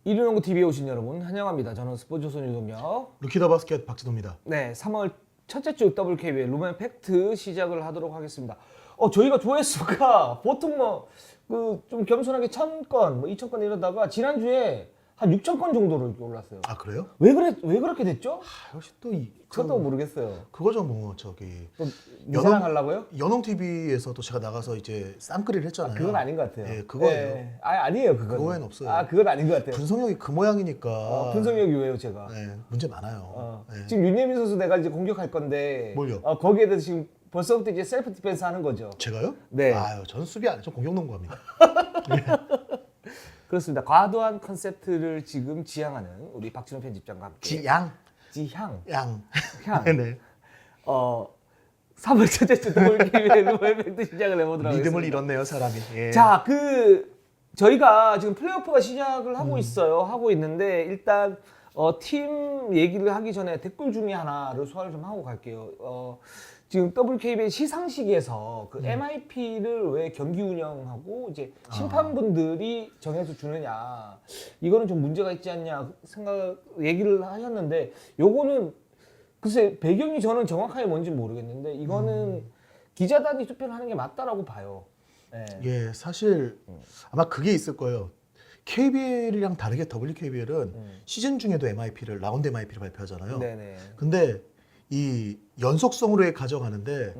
이륜농구 TV에 오신 여러분 환영합니다. 저는 스포츠조선 유동혁. 루키더 바스켓 박지도입니다. 네, 3월 첫째 주 WKB의 룸앤 팩트 시작을 하도록 하겠습니다. 저희가 조회수가 보통 좀 겸손하게 1,000건, 2,000건 이러다가 지난주에 한 6,000건 정도로 올랐어요. 아 그래요? 왜 그렇게 됐죠? 역시 저도 모르겠어요. 그거죠 뭐 저기 또 미사랑하려고요? 연홍 TV에서도 제가 나가서 이제 쌈끌이를 했잖아요. 그건 아닌 것 같아요. 예, 그거예요. 네. 아니에요, 그건. 그거엔 없어요. 그건 아닌 것 같아요. 분석력이 그 모양이니까. 분석력이 왜요, 제가? 네, 문제 많아요. 네. 지금 윤예민 선수 내가 이제 공격할 건데. 뭘요? 거기에 대해서 지금 벌써부터 이제 셀프 디펜스 하는 거죠. 제가요? 네. 아유, 저는 수비 안 해. 저 공격농구합니다. 그렇습니다. 과도한 컨셉트를 지금 지향하는 우리 박진호 편집장과 함께 양. 지향. 양. 향. 네네. 3월 첫째 주 WKB의 룸앤팩트 시작을 해보도록 하겠습니다. 믿음을 잃었네요 사람이. 예. 자, 저희가 지금 플레이오프가 시작을 하고 있어요. 하고 있는데 일단 팀 얘기를 하기 전에 댓글 중에 하나를 소화를 좀 하고 갈게요. 지금 WKB의 시상식에서 그 MIP를 왜 경기 운영하고 이제 심판분들이 정해서 주느냐, 이거는 좀 문제가 있지 않냐 얘기를 하셨는데, 요거는 글쎄 배경이 저는 정확하게 뭔지 모르겠는데 이거는 기자단이 투표를 하는 게 맞다라고 봐요. 네. 예, 사실 아마 그게 있을 거예요. KBL이랑 다르게 WKBL은 시즌 중에도 MIP를 라운드 MIP를 발표하잖아요. 네네. 근데 이 연속성으로 가져가는데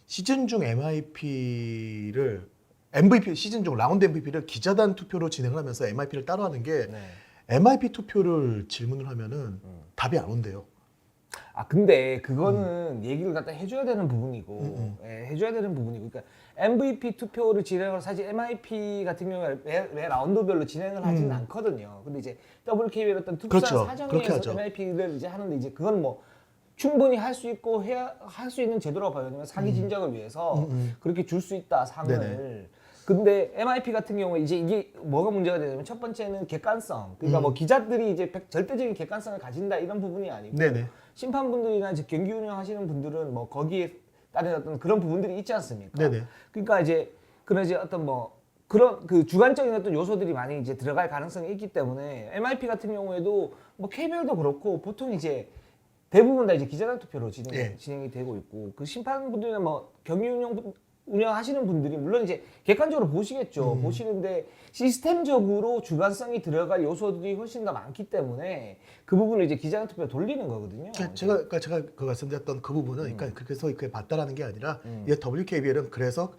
시즌 중 MIP를 MVP 시즌 중 라운드 MVP를 기자단 투표로 진행을 하면서 MIP를 따로 하는 게 네. MIP 투표를 질문을 하면은 답이 안 온대요. 근데 그거는 얘기를 갖다 해줘야 되는 부분이고, 예, 해줘야 되는 부분이고, 그러니까 MVP 투표를 진행을 사실 MIP 같은 경우에 매 라운드별로 진행을 하지는 않거든요. 근데 이제 WKB의 어떤 특수한 그렇죠. 그렇게 사정에서 하죠. MIP를 이제 하는데 이제 그건 뭐 충분히 할 수 있고 할 수 있는 제도라고 봐요. 왜냐면 사기 진작을 위해서 그렇게 줄 수 있다 상을. 네네. 근데 MIP 같은 경우에 이제 이게 뭐가 문제가 되냐면 첫 번째는 객관성. 그러니까 뭐 기자들이 이제 절대적인 객관성을 가진다 이런 부분이 아니고 네네. 심판분들이나 이제 경기 운영하시는 분들은 뭐 거기에 따른 어떤 그런 부분들이 있지 않습니까? 네네. 그러니까 이제 그런 이제 어떤 뭐 그런 그 주관적인 어떤 요소들이 많이 이제 들어갈 가능성이 있기 때문에 MIP 같은 경우에도 뭐 KBL도 그렇고 보통 이제 대부분 다 이제 기자단 투표로 진행이 되고 있고, 그 심판분들이나 뭐 경기 운영하시는 분들이 물론 이제 객관적으로 보시겠죠. 보시는데 시스템적으로 주관성이 들어갈 요소들이 훨씬 더 많기 때문에 그 부분을 이제 기자단 투표로 돌리는 거거든요. 제가 그 말씀드렸던 그 부분은 그러니까 그래서 그게 맞다라는 게 아니라 이 WKBL은 그래서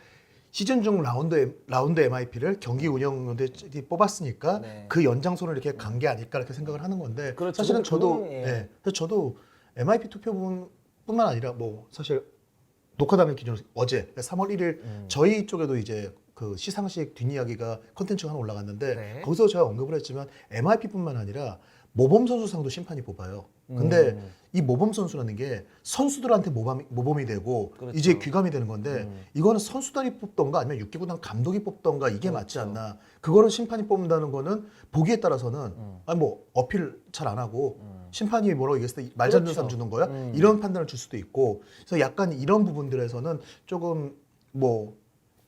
시즌 중 라운드 MIP를 경기 운영에 뽑았으니까 네. 그 연장선을 이렇게 간 게 아닐까 이렇게 생각을 하는 건데, 그렇죠. 사실은 근데 저도 그건, 예. 예, 그래서 저도 MIP 투표뿐만 아니라 뭐 사실 녹화단을 기준으로 어제 3월 1일 저희 쪽에도 이제 그 시상식 뒷이야기가 컨텐츠가 하나 올라갔는데 네. 거기서 제가 언급을 했지만 MIP뿐만 아니라 모범 선수상도 심판이 뽑아요. 근데 이 모범 선수라는 게 선수들한테 모범이 되고 그렇죠. 이제 귀감이 되는 건데 이거는 선수단이 뽑던가 아니면 육기구단 감독이 뽑던가 이게 맞지 않나. 그거는 심판이 뽑는다는 거는 보기에 따라서는 아니 뭐 어필 잘 안 하고 심판이 뭐라고 얘기했을 때 말잘 듣는 사람 주는 거야? 이런 판단을 줄 수도 있고, 그래서 약간 이런 부분들에서는 조금 뭐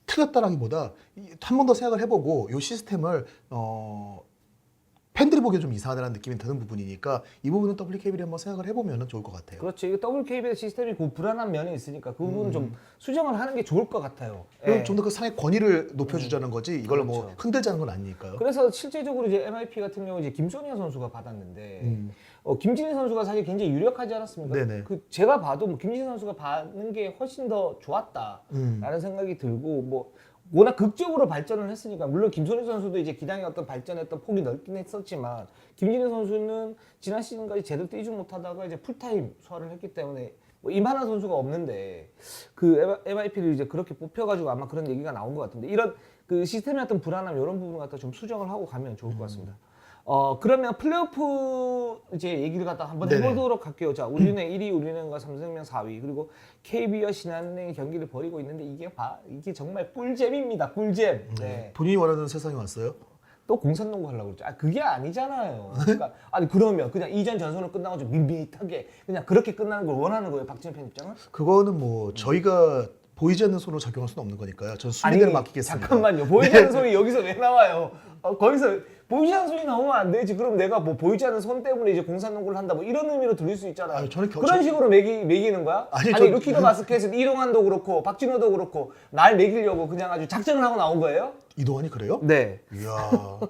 틀렸다라기보다 한 번 더 생각을 해보고 이 시스템을 팬들이 보기에 좀 이상하다는 느낌이 드는 부분이니까 이 부분은 WKB를 한번 생각을 해보면 좋을 것 같아요. 그렇죠. 이게 WKB의 시스템이 그 불안한 면이 있으니까 그 부분은 좀 수정을 하는 게 좋을 것 같아요. 그럼 예. 좀 더 그 상의 권위를 높여주자는 거지 이걸 뭐 그렇죠. 흔들자는 건 아니니까요. 그래서 실제적으로 이제 MIP 같은 경우 이제 김소니아 선수가 받았는데 김진희 선수가 사실 굉장히 유력하지 않았습니까? 네네. 제가 봐도 뭐 김진희 선수가 받는 게 훨씬 더 좋았다라는 생각이 들고, 뭐 워낙 극적으로 발전을 했으니까, 물론 김소니 선수도 이제 기량의 어떤 발전했던 폭이 넓긴 했었지만 김진희 선수는 지난 시즌까지 제대로 뛰지 못하다가 이제 풀타임 소화를 했기 때문에 뭐 임하나 선수가 없는데 그 MIP를 이제 그렇게 뽑혀가지고 아마 그런 얘기가 나온 것 같은데, 이런 그 시스템의 어떤 불안함 이런 부분 갖다 좀 수정을 하고 가면 좋을 것 같습니다. 그러면 플레이오프 이제 얘기를 갖다 한번 네네. 해보도록 할게요. 자, 우리는 1위, 우리는과 삼성생명 4위, 그리고 KB와 신한은행이 경기를 벌이고 있는데 이게 정말 꿀잼입니다. 꿀잼. 네. 본인이 원하는 세상이 왔어요? 또 공산농구 하려고 그랬죠. 그게 아니잖아요. 그러니까 그러면 그냥 이전 전선을 끝나고 좀 밋밋하게 그냥 그렇게 끝나는 걸 원하는 거예요, 박진호 편집장은? 그거는 뭐 저희가 보이지 않는 손으로 적용할 수는 없는 거니까요. 전 수비대를 맡기겠습니다. 잠깐만요. 보이지 않는 소리 여기서 왜 나와요? 거기서 보이지 않는 손이 나오면 안 되지. 그럼 내가 뭐 보이지 않는 손 때문에 이제 공산농구를 한다 뭐 이런 의미로 들릴 수 있잖아. 아니, 저는 그런 식으로 매기는 거야? 아니, 아니 루키도 바스켓은 이동환도 그렇고 박진호도 그렇고 날 매기려고 그냥 아주 작전을 하고 나온 거예요? 이동환이 그래요? 네. 이야,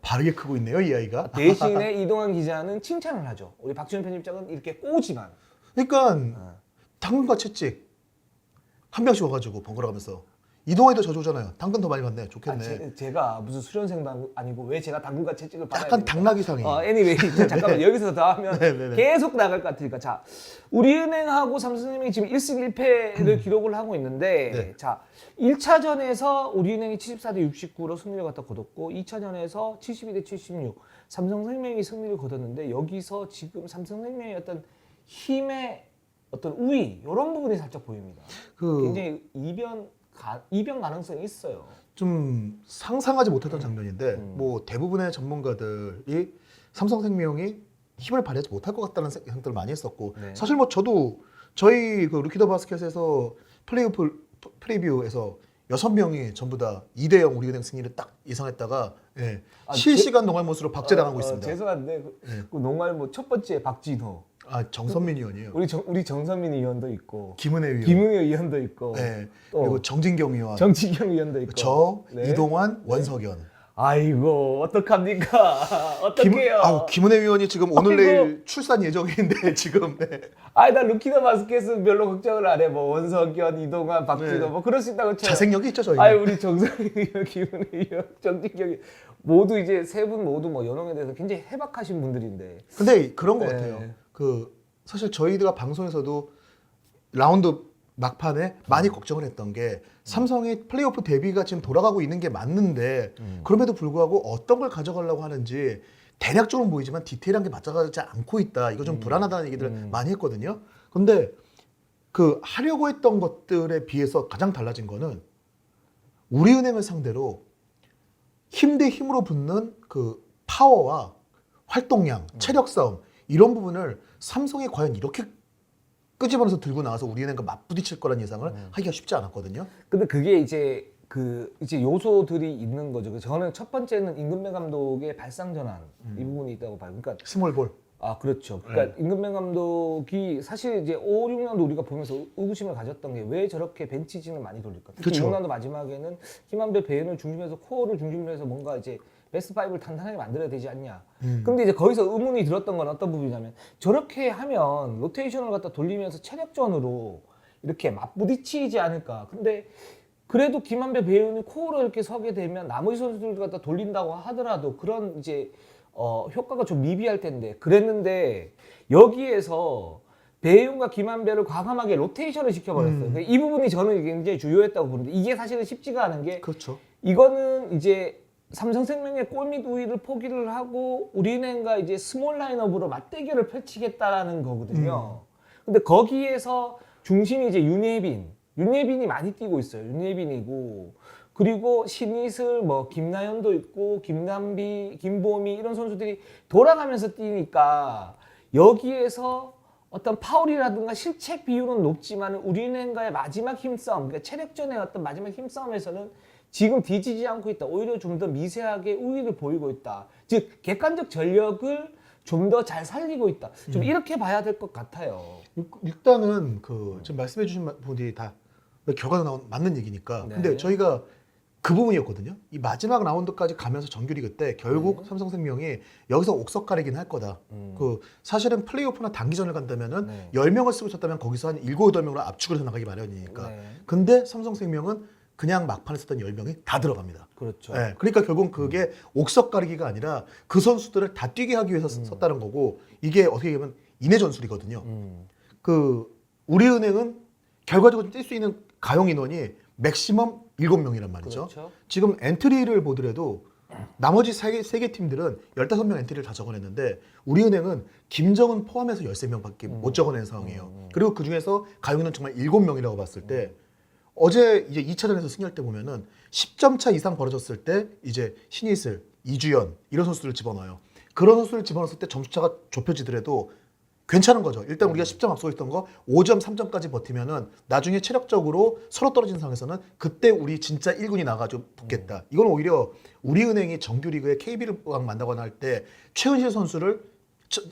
바르게 크고 있네요, 이 아이가. 대신에 이동환 기자는 칭찬을 하죠. 우리 박진호 편집장은 이렇게 꼬지만. 그러니까 당근과 채찍 한 병씩 와가지고 번갈아가면서 이동환이 더 저조잖아요. 당근 더 많이 받네. 좋겠네. 제가 무슨 수련생도 아니고 왜 제가 당근과 채찍을 받아야 약간 됩니까? 당나귀상이. anyway, 잠깐만 여기서 더 하면 네네네. 계속 나갈 것 같으니까 자, 우리은행하고 삼성생명이 지금 1승 1패를 기록을 하고 있는데 네. 자, 1차전에서 우리은행이 74대 69로 승리를 갖다 거뒀고 2차전에서 72대 76 삼성생명이 승리를 거뒀는데 여기서 지금 삼성생명의 어떤 힘의 어떤 우위 이런 부분이 살짝 보입니다. 굉장히 이변 가능성이 있어요. 좀 상상하지 못했던 장면인데 뭐 대부분의 전문가들이 삼성생명이 힘을 발휘하지 못할 것 같다는 생각들을 많이 했었고 네. 사실 뭐 저도 저희 그 루키 더 바스켓에서 플레이오프 프리뷰에서 6명이 전부 다 2대0 우리은행 승리를 딱 예상했다가 예, 실시간 농알못으로 박제당하고 있습니다. 죄송한데 그 농알모 첫 번째 박진호, 아 정선민 의원이요. 우리 정선민 의원도 있고 김은혜 의원. 김은혜 의원도 있고 네. 또 그리고 정진경 의원. 정치경 의원도 있고 저 네. 이동환 원석연. 아이고 어떡합니까? 어떡해요? 김은혜 의원이 지금 오늘 아이고. 내일 출산 예정인데 지금 네. 아니 나 루키 더 바스켓은 별로 걱정을 안 해. 뭐 원석연, 이동환, 박진호 네. 뭐 그럴 수 있다고 쳐요. 자생력이 있죠 저희는. 아니 우리 정선민 의원, 김은혜 의원, 정진경이 모두 이제 세 분 모두 뭐 연홍에 대해서 굉장히 해박하신 분들인데. 근데 그런 것 네. 같아요. 그 사실 저희가 방송에서도 라운드 막판에 많이 걱정을 했던 게 삼성이 플레이오프 데뷔가 지금 돌아가고 있는 게 맞는데 그럼에도 불구하고 어떤 걸 가져가려고 하는지 대략적으로 보이지만 디테일한 게 맞아가지 않고 있다. 이거 좀 불안하다는 얘기들을 많이 했거든요. 근데 그 하려고 했던 것들에 비해서 가장 달라진 거는 우리은행을 상대로 힘 대 힘으로 붙는 그 파워와 활동량, 체력 싸움 이런 부분을 삼성이 과연 이렇게 끄집어내서 들고 나와서 우리은행과 맞부딪힐 거란 예상을 하기가 쉽지 않았거든요. 근데 그게 이제 이제 요소들이 있는 거죠. 저는 첫 번째는 임금배 감독의 발상 전환 이 부분이 있다고 봐요. 그러니까 스몰볼. 그렇죠. 그러니까 임금배 감독이 사실 이제 5, 6년도 우리가 보면서 의구심을 가졌던 게 왜 저렇게 벤치진을 많이 돌릴까? 특히 그쵸. 6년도 마지막에는 김한배 배현을 중심해서 코어를 중심으로 해서 뭔가 이제 베스트 5를 탄탄하게 만들어야 되지 않냐. 근데 이제 거기서 의문이 들었던 건 어떤 부분이냐면 저렇게 하면 로테이션을 갖다 돌리면서 체력전으로 이렇게 맞부딪히지 않을까. 근데 그래도 김한배 배우는 코어로 이렇게 서게 되면 나머지 선수들 갖다 돌린다고 하더라도 그런 이제 효과가 좀 미비할 텐데 그랬는데 여기에서 배윤과 김한배를 과감하게 로테이션을 시켜버렸어요. 이 부분이 저는 굉장히 주요했다고 보는데 이게 사실은 쉽지가 않은 게 그렇죠. 이거는 이제 삼성생명의 골밑 우위를 포기를 하고 우리은행과 이제 스몰 라인업으로 맞대결을 펼치겠다라는 거거든요. 근데 거기에서 중심이 이제 윤예빈이 많이 뛰고 있어요. 윤예빈이고 그리고 신이슬 뭐 김나연도 있고 김남비, 김보미 이런 선수들이 돌아가면서 뛰니까 여기에서 어떤 파울이라든가 실책 비율은 높지만 우리은행과의 마지막 힘싸움, 그러니까 체력전의 어떤 마지막 힘싸움에서는 지금 뒤지지 않고 있다. 오히려 좀 더 미세하게 우위를 보이고 있다. 즉 객관적 전력을 좀 더 잘 살리고 있다. 좀 이렇게 봐야 될 것 같아요. 일단은 그 지금 말씀해주신 분들이 다 결과가 맞는 얘기니까. 네. 근데 저희가 그 부분이었거든요. 이 마지막 라운드까지 가면서 정규리그 때 결국 삼성생명이 여기서 옥석 가리긴 할 거다. 그 사실은 플레이오프나 단기전을 간다면은 10명을 쓰고 쳤다면 거기서 한 7, 8명으로 압축을 해서 나가기 마련이니까. 네. 근데 삼성생명은 그냥 막판에 썼던 10명이 다 들어갑니다. 그렇죠. 네, 그러니까 결국은 그게 옥석 가리기가 아니라 그 선수들을 다 뛰게 하기 위해서 썼다는 거고 이게 어떻게 보면 인해 전술이거든요. 그 우리은행은 결과적으로 뛸 수 있는 가용 인원이 맥시멈 7명이란 말이죠. 그렇죠. 지금 엔트리를 보더라도 나머지 3개 팀들은 15명 엔트리를 다 적어냈는데 우리은행은 김정은 포함해서 13명밖에 못 적어낸 상황이에요. 그리고 그중에서 가용 인원 정말 7명이라고 봤을 때 어제 이제 2차전에서 승리할 때 보면은 10점 차 이상 벌어졌을 때 이제 신이슬, 이주연 이런 선수들을 집어넣어요. 그런 선수를 집어넣었을 때 점수차가 좁혀지더라도 괜찮은 거죠. 일단 우리가 10점 앞서고 있던 거 5점, 3점까지 버티면은 나중에 체력적으로 서로 떨어진 상황에서는 그때 우리 진짜 1군이 나가지고 붙겠다. 이건 오히려 우리은행이 정규리그에 KB를 만나거나 할 때 최은실 선수를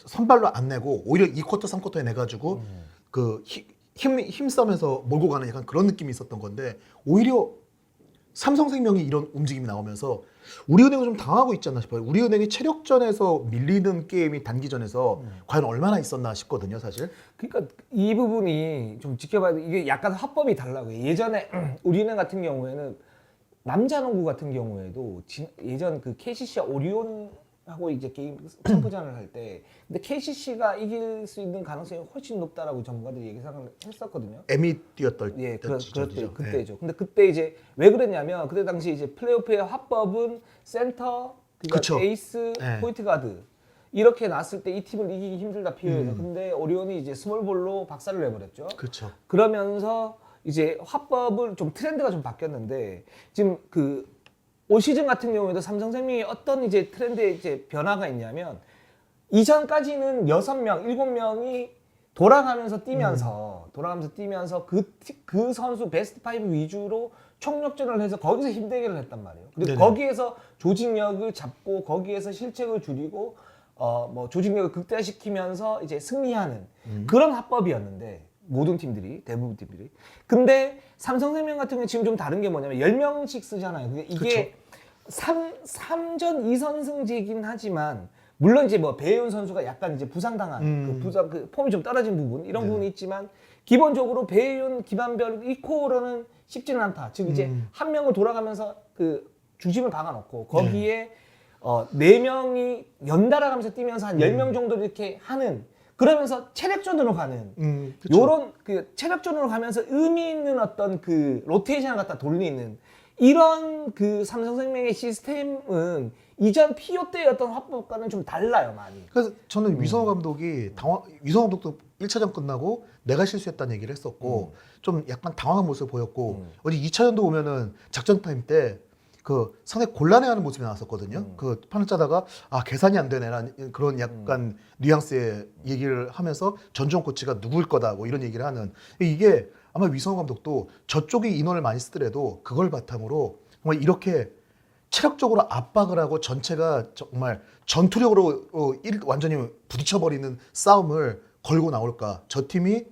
선발로 안 내고 오히려 2쿼터, 3쿼터에 내가지고 그 힘싸면서 몰고 가는 약간 그런 느낌이 있었던 건데 오히려 삼성생명이 이런 움직임이 나오면서 우리은행은 좀 당하고 있지 않나 싶어요. 우리은행이 체력전에서 밀리는 게임이 단기전에서 과연 얼마나 있었나 싶거든요, 사실. 그러니까 이 부분이 좀 지켜봐야 돼. 이게 약간 화법이 달라고요. 예전에 우리은행 같은 경우에는 남자농구 같은 경우에도 예전 그 KCC와 오리온하고 이제 게임 챔프전을 할 때 근데 KCC가 이길 수 있는 가능성이 훨씬 높다라고 전문가들이 예상을 했었거든요. M이 뛰었던 예, 때죠. 그때죠. 근데 그때 이제 왜 그랬냐면 그때 당시 이제 플레이오프의 화법은 센터, 그러니까 그쵸. 에이스, 네. 포인트 가드 이렇게 났을 때 이 팀을 이기기 힘들다 필요해서 근데 오리온이 이제 스몰볼로 박살을 내버렸죠. 그렇죠. 그러면서 이제 화법을 좀 트렌드가 좀 바뀌었는데 지금 그 올 시즌 같은 경우에도 삼성생명이 어떤 이제 트렌드의 이제 변화가 있냐면 이전까지는 6명, 7명이 돌아가면서 뛰면서 그 선수 베스트 5 위주로 총력전을 해서 거기서 힘대결을 했단 말이에요. 그리고 네네. 거기에서 조직력을 잡고 거기에서 실책을 줄이고 뭐 조직력을 극대화시키면서 이제 승리하는 그런 화법이었는데 모든 팀들이 대부분 팀들이 근데 삼성생명 같은 경우는 지금 좀 다른 게 뭐냐면 10명씩 쓰잖아요. 이게 3전 2선승제이긴 하지만 물론 이제 뭐 배혜윤 선수가 약간 이제 부상당한 그 폼이 좀 떨어진 부분 이런 부분이 있지만 기본적으로 배혜윤, 김한별 이코로는 쉽지는 않다. 즉 이제 한 명을 돌아가면서 그 중심을 박아놓고 거기에 4명이 연달아 가면서 뛰면서 한 10명 정도 이렇게 하는 그러면서 체력전으로 가는 그쵸. 요런 그 체력전으로 가면서 의미 있는 어떤 그 로테이션을 갖다 돌리는 이런 그 삼성생명의 시스템은 이전 피오 때의 어떤 화법과는 좀 달라요 많이. 그래서 저는 위성호 감독이 위성호 감독도 1차전 끝나고 내가 실수했다는 얘기를 했었고 좀 약간 당황한 모습을 보였고 어디 2차전도 보면은 작전 타임 때 그 상당히 곤란해하는 모습이 나왔었거든요. 그 판을 짜다가 아 계산이 안 되네라는 그런 약간 뉘앙스의 얘기를 하면서 전종 코치가 누굴 거다 뭐 이런 얘기를 하는 이게 아마 위성호 감독도 저쪽이 인원을 많이 쓰더라도 그걸 바탕으로 정말 이렇게 체력적으로 압박을 하고 전체가 정말 전투력으로 완전히 부딪혀버리는 싸움을 걸고 나올까. 저 팀이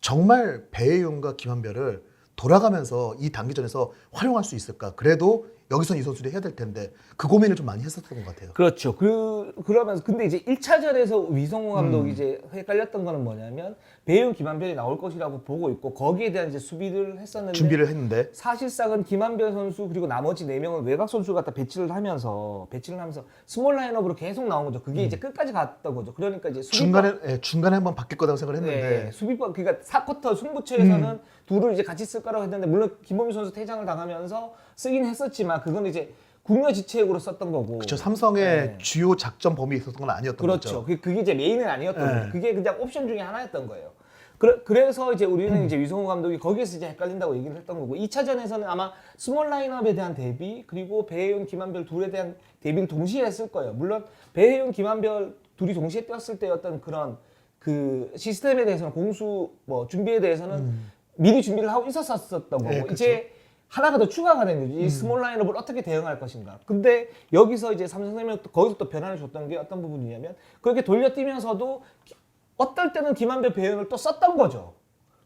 정말 배혜윤과 김한별을 돌아가면서 이 단기전에서 활용할 수 있을까. 그래도 여기선 이 선수들이 해야 될 텐데 그 고민을 좀 많이 했었던 것 같아요. 그렇죠. 그러면서 근데 이제 1차전에서 위성호 감독이 이제 헷갈렸던 거는 뭐냐면 배윤 김한별이 나올 것이라고 보고 있고 거기에 대한 이제 수비를 했었는데 준비를 했는데 사실상은 김한별 선수 그리고 나머지 4명을 외곽 선수 갖다 배치를 하면서 스몰 라인업으로 계속 나온 거죠. 그게 이제 끝까지 갔던 거죠. 그러니까 이제 중간에 한번 바뀔 거라고 생각을 했는데 네, 수비법 그러니까 4쿼터 승부처에서는 둘을 이제 같이 쓸 거라고 했는데 물론 김범희 선수 퇴장을 당하면서 쓰긴 했었지만 그건 이제 국려지책으로 썼던 거고. 그렇죠. 삼성의 네. 주요 작전 범위에 있었던 건 아니었던 그렇죠. 거죠. 그게 이제 메인은 아니었던 네. 거예요. 그게 그냥 옵션 중에 하나였던 거예요. 그래서 이제 우리는 이제 위성호 감독이 거기에서 이제 헷갈린다고 얘기를 했던 거고 2차전에서는 아마 스몰 라인업에 대한 대비 그리고 배혜윤, 김한별 둘에 대한 대비를 동시에 했을 거예요. 물론 배혜윤, 김한별 둘이 동시에 뛰었을 때 어떤 그런 그 시스템에 대해서는 공수 뭐 준비에 대해서는 미리 준비를 하고 있었던 거고 네, 그렇죠. 이제 하나가 더 추가가 된 거지. 이 스몰 라인업을 어떻게 대응할 것인가. 근데 여기서 이제 삼성생명 거기서 또 변화를 줬던 게 어떤 부분이냐면 그렇게 돌려뛰면서도 어떨 때는 김한별 배현을 또 썼던 거죠.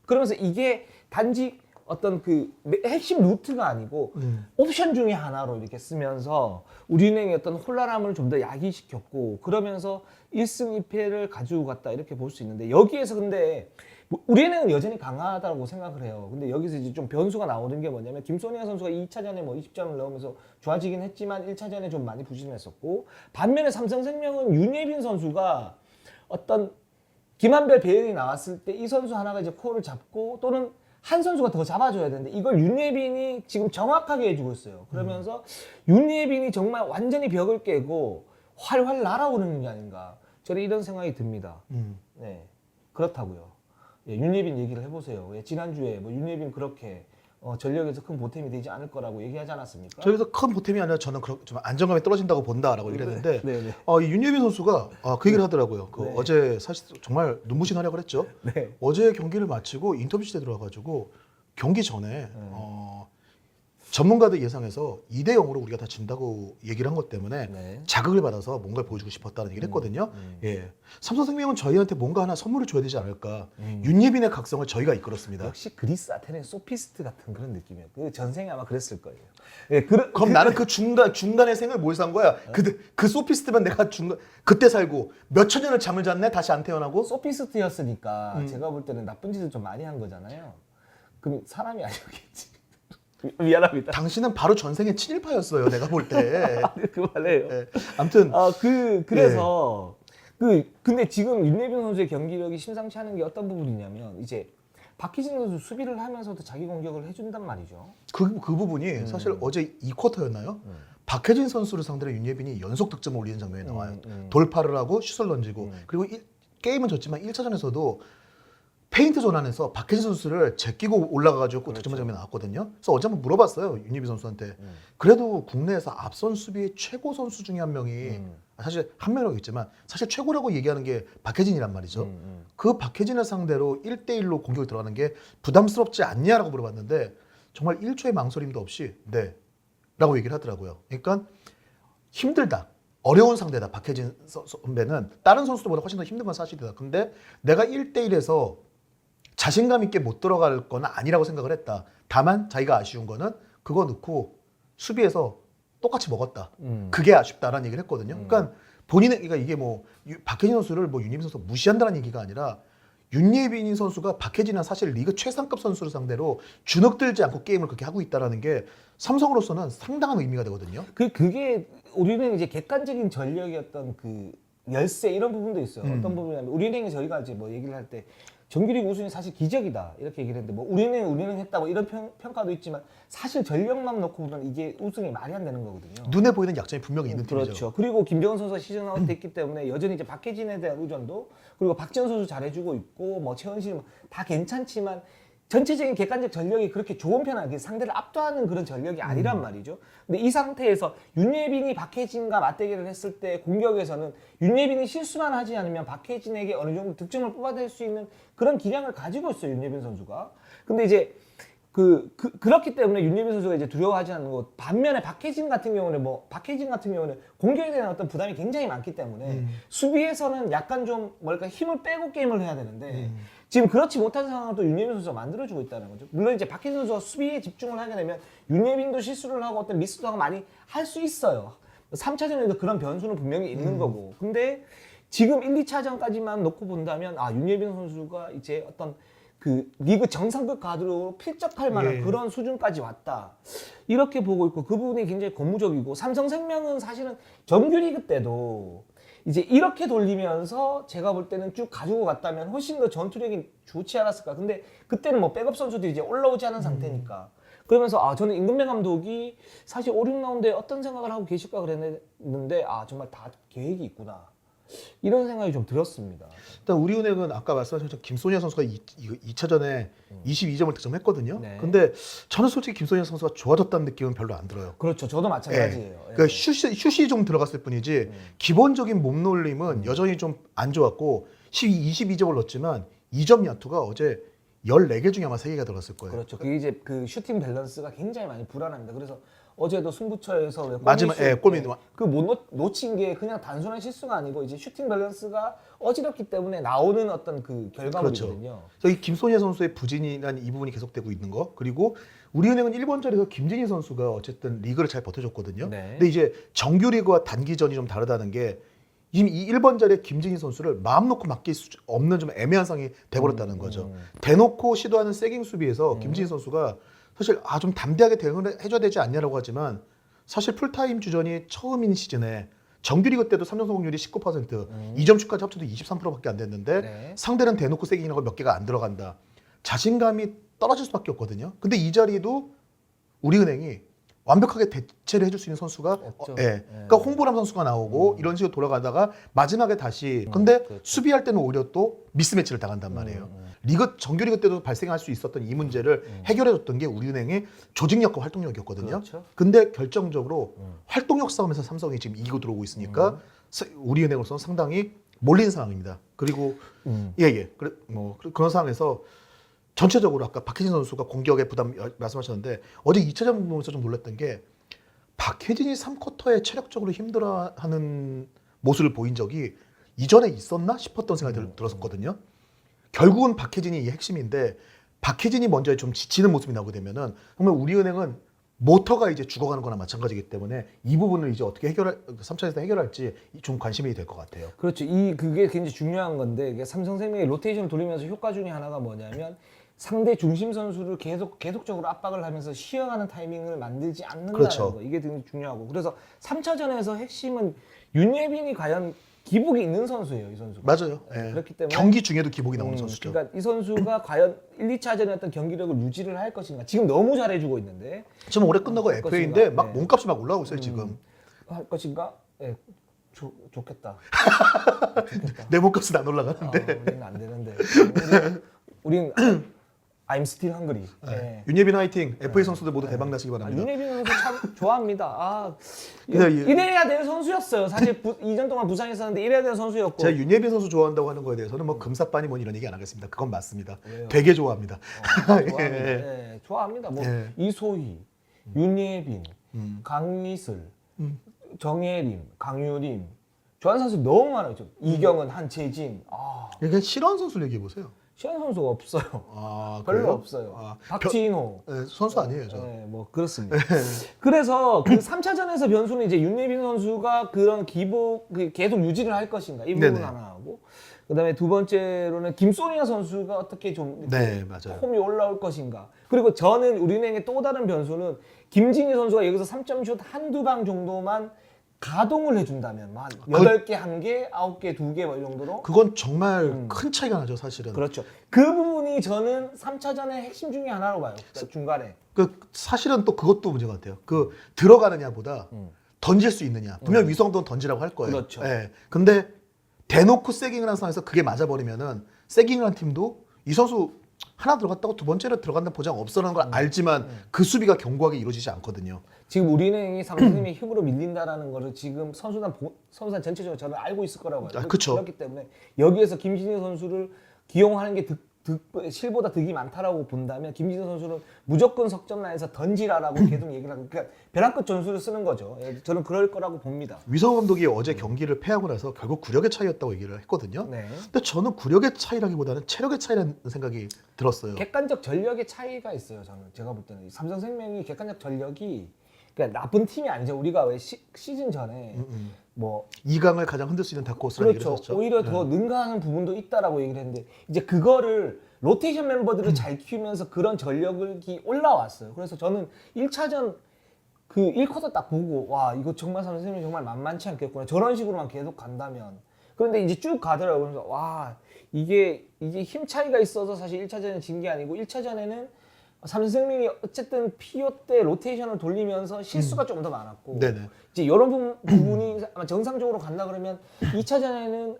그러면서 이게 단지 어떤 그 핵심 루트가 아니고 옵션 중에 하나로 이렇게 쓰면서 우리은행의 어떤 혼란함을 좀 더 야기시켰고 그러면서 1승 2패를 가지고 갔다 이렇게 볼 수 있는데 여기에서 근데 우리은행은 여전히 강하다고 생각을 해요. 근데 여기서 이제 좀 변수가 나오는 게 뭐냐면 김소니아 선수가 2차전에 뭐 20점을 넣으면서 좋아지긴 했지만 1차전에 좀 많이 부진했었고 반면에 삼성생명은 윤예빈 선수가 어떤 김한별 배현이 나왔을 때 이 선수 하나가 이제 코어를 잡고 또는 한 선수가 더 잡아줘야 되는데 이걸 윤예빈이 지금 정확하게 해주고 있어요. 그러면서 윤예빈이 정말 완전히 벽을 깨고 활활 날아오르는 게 아닌가 저는 이런 생각이 듭니다. 네, 그렇다고요. 예, 윤예빈 얘기를 해보세요. 예, 지난주에 뭐 윤예빈 그렇게 전력에서 큰 보탬이 되지 않을 거라고 얘기하지 않았습니까? 저기서 큰 보탬이 아니라 저는 좀 안정감이 떨어진다고 본다라고 얘기를 했는데 네. 이 윤예빈 선수가 그 얘기를 하더라고요. 네. 어제 사실 정말 눈부신 활약을 했죠. 네. 어제 경기를 마치고 인터뷰 시대 들어와가지고 경기 전에 전문가들 예상에서 2대 0으로 우리가 다 진다고 얘기를 한 것 때문에 네. 자극을 받아서 뭔가를 보여주고 싶었다는 얘기를 했거든요. 예, 삼성생명은 저희한테 뭔가 하나 선물을 줘야 되지 않을까. 윤예빈의 각성을 저희가 이끌었습니다. 역시 그리스 아테네 소피스트 같은 그런 느낌이에요. 그 전생에 아마 그랬을 거예요. 그럼 나는 그 중간의 생을 뭘 산 거야? 그 소피스트면 내가 그때 살고 몇천 년을 잠을 잤네? 다시 안 태어나고? 소피스트였으니까 제가 볼 때는 나쁜 짓을 좀 많이 한 거잖아요. 그럼 사람이 아니었겠지. 미안합니다. 당신은 바로 전생의 친일파였어요. 내가 볼 때. 그만해요. 예. 아무튼 그래서 근데 지금 윤예빈 선수의 경기력이 심상치 않은 게 어떤 부분이냐면 이제 박희진 선수 수비를 하면서도 자기 공격을 해준단 말이죠. 그 부분이 사실 어제 2쿼터였나요? 박혜진 선수를 상대로 윤예빈이 연속 득점을 올리는 장면이 나와요. 돌파를 하고 슛을 던지고 그리고 게임은 졌지만 1차전에서도 페인트 전환에서 박혜진 선수를 제끼고 올라가가지고 득점한 장면이 나왔거든요. 그래서 어제 한번 물어봤어요. 윤예빈 선수한테. 그래도 국내에서 앞선 수비의 최고 선수 중에 한 명이 사실 한 명이라고 있지만 사실 최고라고 얘기하는 게 박혜진이란 말이죠. 그 박혜진을 상대로 1대1로 공격이 들어가는 게 부담스럽지 않냐라고 물어봤는데 정말 1초의 망설임도 없이 네 라고 얘기를 하더라고요. 그러니까 힘들다. 어려운 상대다. 박혜진 선배는 다른 선수들보다 훨씬 더 힘든 건 사실이다. 근데 내가 1대1에서 자신감 있게 못 들어갈 건 아니라고 생각을 했다. 다만 자기가 아쉬운 거는 그거 넣고 수비에서 똑같이 먹었다. 그게 아쉽다라는 얘기를 했거든요. 그러니까 본인은 그러니까 이게 뭐 박혜진 선수를 뭐 윤예빈 선수 무시한다는 얘기가 아니라 윤예빈 선수가 박혜진은 사실 리그 최상급 선수를 상대로 주눅들지 않고 게임을 그렇게 하고 있다라는 게 삼성으로서는 상당한 의미가 되거든요. 그게 우리는 이제 객관적인 전력이었던 그 열세 이런 부분도 있어요. 어떤 부분이냐면 우리은행에 저희가 이제 뭐 얘기를 할 때 정규리그 우승이 사실 기적이다 이렇게 얘기를 했는데 뭐 우리는 했다 뭐 이런 평가도 있지만 사실 전력만 놓고 보면 이게 우승이 말이 안 되는 거거든요. 눈에 보이는 약점이 분명히 있는 팀이죠. 그렇죠. 그리고 김정은 선수가 시즌 아웃 됐기 때문에 여전히 이제 박혜진에 대한 의존도 그리고 박지원 선수 잘해주고 있고 뭐 최은실 다 괜찮지만 전체적인 객관적 전력이 그렇게 좋은 편은 아니고 상대를 압도하는 그런 전력이 아니란 말이죠. 근데 이 상태에서 윤예빈이 박혜진과 맞대결을 했을 때 공격에서는 윤예빈이 실수만 하지 않으면 박혜진에게 어느 정도 득점을 뽑아낼 수 있는 그런 기량을 가지고 있어요, 윤예빈 선수가. 근데 이제 그렇기 때문에 윤예빈 선수가 이제 두려워하지 않는 것. 반면에 박혜진 같은 경우는 공격에 대한 어떤 부담이 굉장히 많기 때문에 수비에서는 약간 좀 뭐랄까 힘을 빼고 게임을 해야 되는데 지금 그렇지 못한 상황을 또 윤예빈 선수가 만들어주고 있다는 거죠. 물론 이제 박혜진 선수가 수비에 집중을 하게 되면 윤예빈도 실수를 하고 어떤 미스도 하고 많이 할 수 있어요. 3차전에도 그런 변수는 분명히 있는 거고. 근데 지금 1, 2차전까지만 놓고 본다면 윤예빈 선수가 이제 어떤 그 리그 정상급 가드로 필적할 만한 그런 수준까지 왔다. 이렇게 보고 있고 그 부분이 굉장히 고무적이고 삼성생명은 사실은 정규리그 때도 이제 이렇게 돌리면서 제가 볼 때는 쭉 가지고 갔다면 훨씬 더 전투력이 좋지 않았을까. 근데 그때는 뭐 백업 선수들이 이제 올라오지 않은 상태니까. 그러면서 저는 임금배 감독이 사실 5, 6라운드에 어떤 생각을 하고 계실까 그랬는데 정말 다 계획이 있구나. 이런 생각이 좀 들었습니다. 일단 우리은행은 아까 말씀하신 것처럼 김소니아 선수가 2차전에 22점을 득점했거든요. 네. 근데 저는 솔직히 김소니아 선수가 좋아졌다는 느낌은 별로 안 들어요. 그렇죠. 저도 마찬가지예요. 그러니까 슛이 좀 들어갔을 뿐이지 기본적인 몸놀림은 여전히 좀 안 좋았고 22점을 넣었지만 2점 야투가 어제 14개 중에 아마 3개가 들어갔을 거예요. 그렇죠. 그게 이제 그 슈팅 밸런스가 굉장히 많이 불안합니다. 그래서 어제도 승부처에서 마지막 골밑 못 놓친 게 그냥 단순한 실수가 아니고 이제 슈팅 밸런스가 어지럽기 때문에 나오는 어떤 그 결과물이거든요. 그렇죠. 그래서 이 김소니아 선수의 부진이라는 이 부분이 계속되고 있는 거. 그리고 우리은행은 1번전에서 김진희 선수가 어쨌든 리그를 잘 버텨줬거든요. 네. 근데 이제 정규리그와 단기전이 좀 다르다는 게 이미 이 1번 자리에 김진희 선수를 마음 놓고 맡길 수 없는 좀 애매한 상황이 돼버렸다는 거죠. 대놓고 시도하는 세깅 수비에서 김진희 선수가 사실 좀 담대하게 대응을 해줘야 되지 않냐라고 하지만 사실 풀타임 주전이 처음인 시즌에 정규리그 때도 3점 성공률이 19%, 2점 슛까지 합쳐도 23%밖에 안 됐는데 네. 상대는 대놓고 세깅이라고 몇 개가 안 들어간다. 자신감이 떨어질 수밖에 없거든요. 근데 이 자리도 우리은행이 완벽하게 대체를 해줄 수 있는 선수가 없죠. 그러니까 홍보람 선수가 나오고 이런 식으로 돌아가다가 마지막에 다시 근데 그렇죠. 수비할 때는 오히려 또 미스매치를 당한단 말이에요. 리그 정규리그 때도 발생할 수 있었던 이 문제를 해결해줬던 게 우리은행의 조직력과 활동력이었거든요. 그렇죠. 근데 결정적으로 활동력 싸움에서 삼성이 지금 이기고 들어오고 있으니까 우리은행으로서는 상당히 몰린 상황입니다. 그리고 그런 상황에서 전체적으로 아까 박혜진 선수가 공격에 부담 말씀하셨는데 어제 2차전 보면서 좀 놀랐던 게 박혜진이 3쿼터에 체력적으로 힘들어하는 모습을 보인 적이 이전에 있었나 싶었던 생각이 들었었거든요. 결국은 박혜진이 이 핵심인데 박혜진이 먼저 좀 지치는 모습이 나오게 되면은 정말 우리은행은 모터가 이제 죽어가는 거나 마찬가지이기 때문에 이 부분을 이제 어떻게 3차에서 해결할지 좀 관심이 될 것 같아요. 그렇죠. 그게 굉장히 중요한 건데 이게 삼성생명이 로테이션 돌리면서 효과 중에 하나가 뭐냐면 상대 중심 선수를 계속적으로 압박을 하면서 쉬어가는 타이밍을 만들지 않는다는 그렇죠. 거. 이게 굉장히 중요하고. 그래서 3차전에서 핵심은 윤예빈이 과연 기복이 있는 선수예요, 이 선수가. 맞아요. 예. 그렇기 때문에 경기 중에도 기복이 나오는 선수죠. 그러니까 이 선수가 과연 1, 2차전에 어떤 경기력을 유지를 할 것인가. 지금 너무 잘해주고 있는데 지금 올해 끝나고 할 FA인데 것인가. 막 몸값이 막 올라오고 있어요 지금. 할 것인가? 예, 좋겠다. 내 몸값은 안 올라가는데. 우리는 안 되는데. 우리는 I'm still hungry. 예. 윤예빈 화이팅. FA 선수들 모두 대박 나시기 바랍니다. 윤예빈 선수 참 좋아합니다. 근데 이래야 될 선수였어요. 사실 2년 동안 부상에 있었는데 이래야 될 선수였고. 제가 윤예빈 선수 좋아한다고 하는 거에 대해서는 뭐 금사빠니 뭐 이런 얘기 안 하겠습니다. 그건 맞습니다. 왜요? 되게 좋아합니다. 좋아합니다. 예. 예, 좋아합니다. 뭐 예. 이소희, 윤예빈, 강미슬, 정예림, 강유림 좋아하는 선수 너무 많아요. 이경은, 한채진. 그러니까 싫어하는 선수를 얘기해 보세요. 시현 선수가 없어요. 그래요? 별로 없어요. 박진호. 선수 아니에요, 저. 네, 뭐 그렇습니다. 그래서 그 3차전에서 변수는 이제 윤예빈 선수가 그런 기복 계속 유지를 할 것인가 이 부분 네네. 하나 하고 그다음에 두 번째로는 김소니아 선수가 어떻게 좀 네, 맞아요. 폼이 올라올 것인가. 그리고 저는 우리은행의 또 다른 변수는 김진희 선수가 여기서 3점슛 한두 방 정도만 가동을 해준다면 한 8개, 1개, 9개, 2개 뭐 이 정도로 그건 정말 큰 차이가 나죠, 사실은. 그렇죠. 그 부분이 저는 3차전의 핵심 중에 하나로 봐요. 중간에. 사실은 또 그것도 문제 같아요. 들어가느냐보다 던질 수 있느냐. 분명 위성도는 던지라고 할 거예요. 그렇죠. 예. 근데 대놓고 세깅을 한 상황에서 그게 맞아버리면은 세깅을 한 팀도 이 선수 하나 들어갔다고 두 번째로 들어간다는 보장 없어라는 걸 알지만 그 수비가 견고하게 이루어지지 않거든요. 지금 우리은행이 삼성님의 힘으로 밀린다라는 거를 지금 선수단 전체적으로 저는 알고 있을 거라고 봐요. 그쵸. 그렇기 때문에 여기에서 김진희 선수를 기용하는 게 실보다 득이 많다라고 본다면 김진희 선수는 무조건 석점 라인에서 던지라라고 계속 얘기를 하고 그러니까 벼랑 끝 전술을 쓰는 거죠. 저는 그럴 거라고 봅니다. 위성 감독이 어제 경기를 패하고 나서 결국 구력의 차이였다고 얘기를 했거든요. 네. 근데 저는 구력의 차이라기보다는 체력의 차이라는 생각이 들었어요. 객관적 전력의 차이가 있어요. 저는 제가 볼 때는 삼성생명이 객관적 전력이 그러니까 나쁜 팀이 아니죠. 우리가 왜 시즌 전에 뭐 2강을 가장 흔들 수 있는 다크호스라는 그렇죠. 얘기를 했었죠. 오히려 더 능가하는 부분도 있다라고 얘기를 했는데 이제 그거를 로테이션 멤버들을 잘 키우면서 그런 전력이 올라왔어요. 그래서 저는 1차전 그 1쿼터 딱 보고 와 이거 정말 선생님이 정말 만만치 않겠구나. 저런 식으로만 계속 간다면. 그런데 이제 쭉 가더라고요. 그래서 와 이게 힘 차이가 있어서 사실 1차전에 진 게 아니고 1차전에는 삼성생명이 어쨌든 피오 때 로테이션을 돌리면서 실수가 좀 더 많았고 네네. 이제 이런 부분이 아마 정상적으로 간다 그러면 2차전에는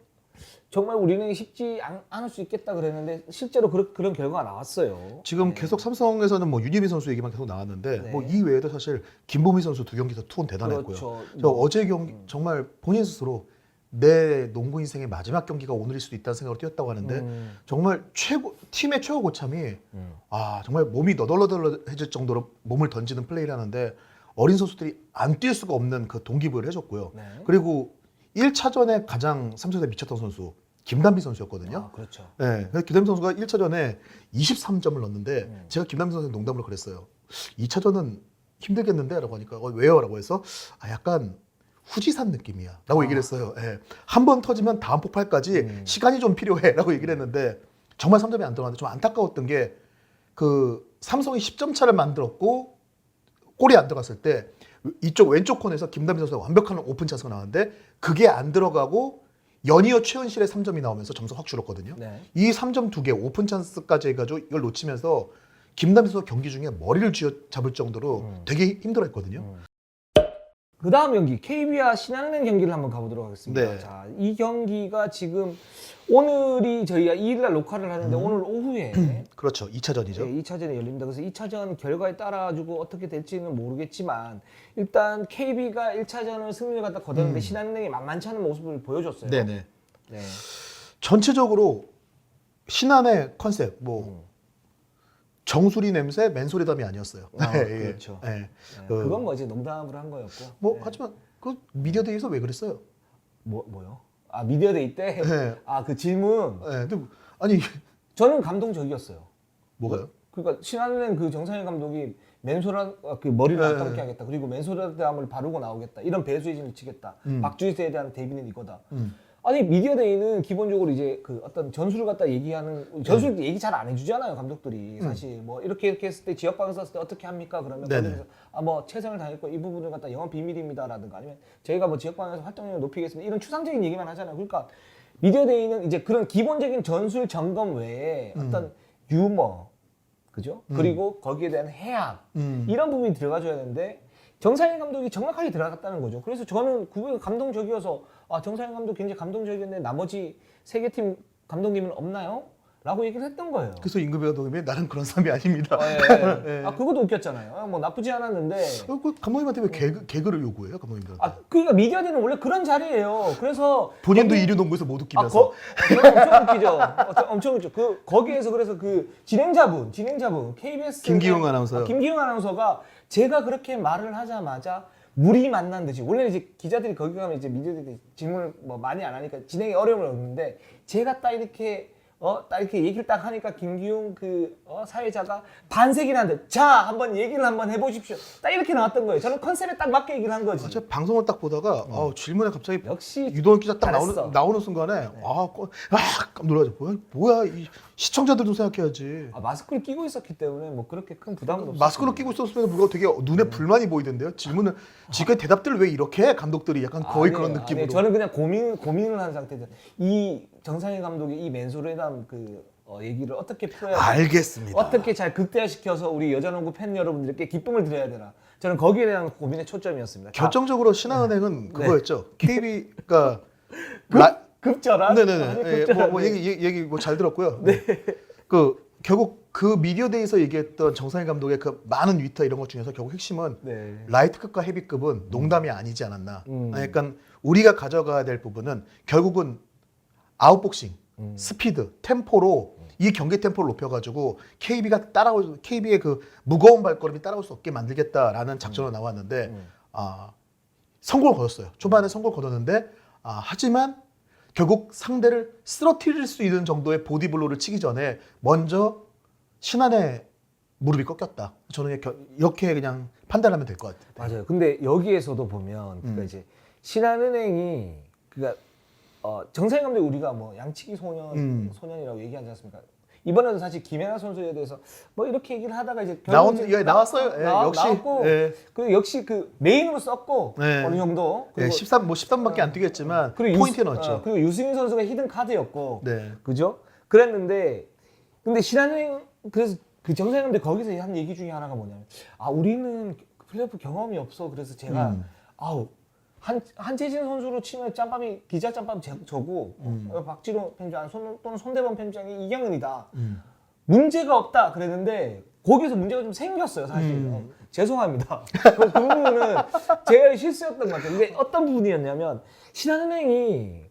정말 우리는 쉽지 않을 수 있겠다 그랬는데 실제로 그런 결과가 나왔어요. 지금 계속 삼성에서는 뭐 윤예빈 선수 얘기만 계속 나왔는데 네. 뭐 이 외에도 사실 김보미 선수 2경기에서 투혼 대단했고요. 그렇죠. 저 어제 경기 정말 본인 스스로 내 농구 인생의 마지막 경기가 오늘일 수도 있다는 생각으로 뛰었다고 하는데 정말 팀의 최고 고참이 정말 몸이 너덜너덜해질 정도로 몸을 던지는 플레이를 하는데 어린 선수들이 안 뛸 수가 없는 그 동기부여를 해줬고요. 네. 그리고 1차전에 가장 3차전에 미쳤던 선수 김단비 선수였거든요. 그렇죠. 네, 김단비 선수가 1차전에 23점을 넣었는데 제가 김단비 선수 농담으로 그랬어요. 2차전은 힘들겠는데? 라고 하니까 왜요? 라고 해서 약간 후지산 느낌이야 라고 얘기를 했어요. 예. 한 번 터지면 다음 폭발까지 시간이 좀 필요해 라고 얘기를 했는데 정말 3점이 안 들어갔는데 좀 안타까웠던 게 삼성이 10점 차를 만들었고 골이 안 들어갔을 때 이쪽 왼쪽 코너에서 김단비 선수가 완벽한 오픈 찬스가 나왔는데 그게 안 들어가고 연이어 최은실의 3점이 나오면서 점수 확 줄었거든요. 네. 이 3점 2개 오픈 찬스까지 해가지고 이걸 놓치면서 김남희 선수 경기 중에 머리를 쥐어잡을 정도로 되게 힘들어했거든요. 그 다음 경기 KB와 신한은행 경기를 한번 가보도록 하겠습니다. 네. 자, 이 경기가 지금 오늘이 저희가 2일날 녹화를 하는데 오늘 오후에 그렇죠. 2차전이죠. 네, 2차전이 열립니다. 그래서 2차전 결과에 따라 가지고 어떻게 될지는 모르겠지만 일단 KB가 1차전을 승리를 갖다 거뒀는데 신한은행이 만만치 않은 모습을 보여줬어요. 네네. 네. 전체적으로 신한의 컨셉 뭐 정수리 냄새 맨소리담이 아니었어요. 아, 네, 그렇죠. 예. 네, 그, 그건 뭐 이제 농담으로 한 거였고. 뭐 네. 하지만 그 미디어데이에서 왜 그랬어요? 뭐요? 아 미디어데이 때? 네. 아 그 질문. 예. 근데 아니 저는 감동적이었어요. 뭐가요? 그러니까 신한은행 그 정상일 감독이 맨소라 그 머리를 네. 안 감게 하겠다. 그리고 맨소라담을 바르고 나오겠다. 이런 배수진을 치겠다. 박주희세에 대한 대비는 이거다. 아니 미디어데이는 기본적으로 이제 그 어떤 전술을 갖다 얘기하는 전술 얘기 잘 안 해주잖아요 감독들이 사실 뭐 이렇게 했을 때 지역 방송 썼을 때 어떻게 합니까 그러면 네네. 거기서 아뭐 최선을 다했고 이 부분을 갖다 영업 비밀입니다라든가 아니면 저희가 뭐 지역 방송에서 활동량을 높이겠습니다 이런 추상적인 얘기만 하잖아요. 그러니까 미디어데이는 이제 그런 기본적인 전술 점검 외에 어떤 유머 그죠? 그리고 거기에 대한 해악 이런 부분이 들어가줘야 되는데 정상인 감독이 정확하게 들어갔다는 거죠. 그래서 저는 그게 감동적이어서 아 정상인 감독 굉장히 감동적이었는데 나머지 세 개 팀 감독님은 없나요? 라고 얘기를 했던 거예요. 그래서 임금배 감독님이 나는 그런 사람이 아닙니다. 예. 아 그것도 웃겼잖아요. 아, 뭐 나쁘지 않았는데 그 감독님한테 왜 개그를 요구해요, 감독님한테? 아 그러니까 미디어대는 원래 그런 자리예요. 그래서 본인도 이류농구에서 못 웃기면서. 그건 엄청 웃기죠. 엄청 웃죠. 거기에서 그래서 그 진행자분 KBS 김기용 아나운서요. 김기용 아나운서가 제가 그렇게 말을 하자마자 물이 만난 듯이 원래 이제 기자들이 거기 가면 이제 미디어들이 질문을 뭐 많이 안 하니까 진행에 어려움을 얻는데 제가 딱 이렇게 얘기를 딱 하니까 김기용 사회자가 반색이 나는데 자 한번 얘기를 한번 해보십시오. 딱 이렇게 나왔던 거예요. 저는 컨셉에 딱 맞게 얘기를 한 거지. 제가 방송을 딱 보다가 질문에 갑자기 역시 유동현 기자 딱 잘했어. 나오는 순간에 깜짝 놀라죠. 뭐야 이 시청자들도 생각해야지. 아, 마스크를 끼고 있었기 때문에 뭐 그렇게 큰 부담은 없었어요. 마스크를 끼고 있었으면 불구하고 되게 눈에 불만이 보이던데요. 질문을 지금까지 대답들을 왜 이렇게 해? 감독들이 약간 거의 아니에요. 그런 느낌으로. 저는 그냥 고민을 한 상태에서 이 정상일 감독이 이 맨소레담 얘기를 어떻게 풀어야 되나, 알겠습니다. 어떻게 잘 극대화시켜서 우리 여자농구 팬 여러분들께 기쁨을 드려야 되나 저는 거기에 대한 고민의 초점이었습니다. 결정적으로 신한은행은 그거였죠. KB가 급절한? 네네네. 아니, 예, 급절한. 뭐 얘기 뭐 잘 들었고요. 결국 그 미디어데이에서 얘기했던 정상일 감독의 그 많은 위터 이런 것 중에서 결국 핵심은 네. 라이트급과 헤비급은 농담이 아니지 않았나. 그러니까 우리가 가져가야 될 부분은 결국은 아웃복싱, 스피드, 템포로 이 경기 템포를 높여가지고 KB의 그 무거운 발걸음이 따라올 수 없게 만들겠다라는 작전으로 나왔는데 성공을 거뒀어요. 초반에 성공을 거뒀는데 하지만 결국 상대를 쓰러뜨릴 수 있는 정도의 보디블로를 치기 전에 먼저 신한의 무릎이 꺾였다. 저는 이렇게 그냥 판단하면 될 것 같아요. 맞아요. 근데 여기에서도 보면 그러니까 이제 신한은행이 그러니까 정상인 감독이 우리가 뭐 양치기 소년이라고 얘기하지 않습니까? 이번에도 사실 김연아 선수에 대해서 뭐 이렇게 얘기를 하다가 이제 나왔어요. 역시. 나왔고 예. 그리고 역시 그 메인으로 썼고 네. 어느 정도 네, 13밖에 안 뛰겠지만 그리고 포인트에 넣었죠. 그리고 유승민 선수가 히든 카드였고 네. 그죠? 그랬는데 근데 신한은행 그래서 그 정상인 감독이 거기서 한 얘기 중에 하나가 뭐냐면 우리는 플레이오프 경험이 없어. 그래서 제가 한재진 선수로 치면 기자 짬밥이 저고 박지로 편집장 또는 손대범 편집장이 이경은이다. 문제가 없다 그랬는데 거기서 문제가 좀 생겼어요 사실. 죄송합니다. 그 부분은 제가 실수였던 것 같아요. 근데 어떤 부분이었냐면 신한은행이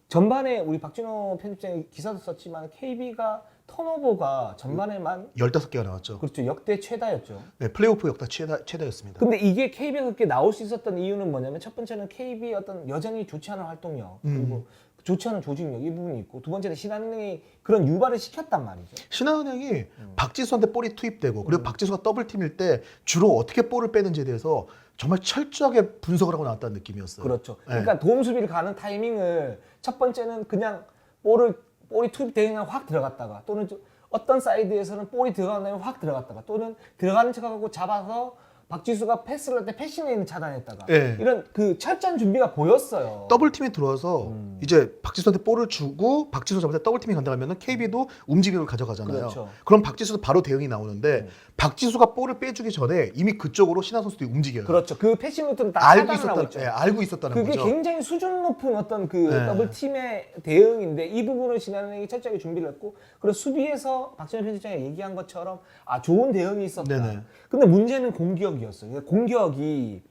전반에 우리 박진호 편집장이 기사도 썼지만 KB가 턴오버가 전반에만 15개가 나왔죠. 그렇죠. 역대 최다였죠. 네, 플레이오프 역대 최다였습니다. 근데 이게 KB가 그렇게 나올 수 있었던 이유는 뭐냐면 첫 번째는 KB의 어떤 여전히 좋지 않은 활동력 그리고 좋지 않은 조직력 이 부분이 있고 두 번째는 신한은행이 그런 유발을 시켰단 말이죠. 신한은행이 박지수한테 볼이 투입되고 그리고 박지수가 더블팀일 때 주로 어떻게 볼을 빼는지에 대해서 정말 철저하게 분석을 하고 나왔다는 느낌이었어요. 그렇죠. 네. 그러니까 도움 수비를 가는 타이밍을 첫 번째는 그냥 볼이 투입되면 확 들어갔다가 또는 어떤 사이드에서는 볼이 들어가면 확 들어갔다가 또는 들어가는 척하고 잡아서 박지수가 패스를 할 때 패싱레인을 차단했다가 예. 이런 그 철저한 준비가 보였어요. 더블팀에 들어와서 이제 박지수한테 볼을 주고 박지수 잡을 때 더블팀이 간다 하면은 KB도 움직임을 가져가잖아요. 그렇죠. 그럼 박지수도 바로 대응이 나오는데 박지수가 볼을 빼주기 전에 이미 그쪽으로 신하 선수들이 움직여요. 그렇죠. 그 패싱 루트는 다 알고 차단을 하고 있었다, 있죠. 예, 알고 있었다는 그게 거죠. 굉장히 수준 높은 어떤 그 네. 더블 팀의 대응인데 이 부분을 신한은행이 철저하게 준비를 했고 그리고 수비에서 박정현 편집장이 얘기한 것처럼 아 좋은 대응이 있었다. 네네. 근데 문제는 공격이었어요. 공격이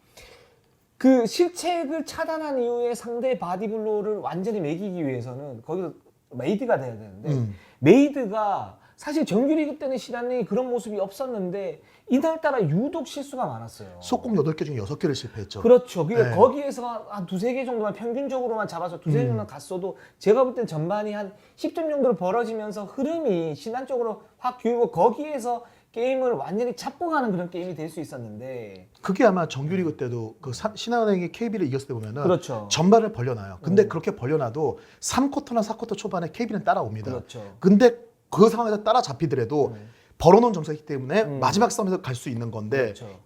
그 실책을 차단한 이후에 상대 바디블로를 완전히 매기기 위해서는 거기서 메이드가 돼야 되는데 메이드가 사실 정규리그 때는 신한은행이 그런 모습이 없었는데 이날따라 유독 실수가 많았어요. 속공 8개 중에 6개를 실패했죠. 그렇죠. 그러니까 네. 거기에서 한 두세 개 정도만 평균적으로만 잡아서 두세 개 정도만 갔어도 제가 볼 땐 전반이 한 10점 정도로 벌어지면서 흐름이 신한 쪽으로 확 기울고 거기에서 게임을 완전히 잡고 가는 그런 게임이 될 수 있었는데 그게 아마 정규리그 때도 그 신한은행이 KB를 이겼을 때 보면은 그렇죠. 전반을 벌려놔요. 근데 그렇게 벌려놔도 3쿼터나 4쿼터 초반에 KB는 따라옵니다. 그렇죠. 근데 그 상황에서 따라잡히더라도 벌어놓은 점수이기 때문에 마지막 싸움에서 갈 수 있는 건데 그렇죠.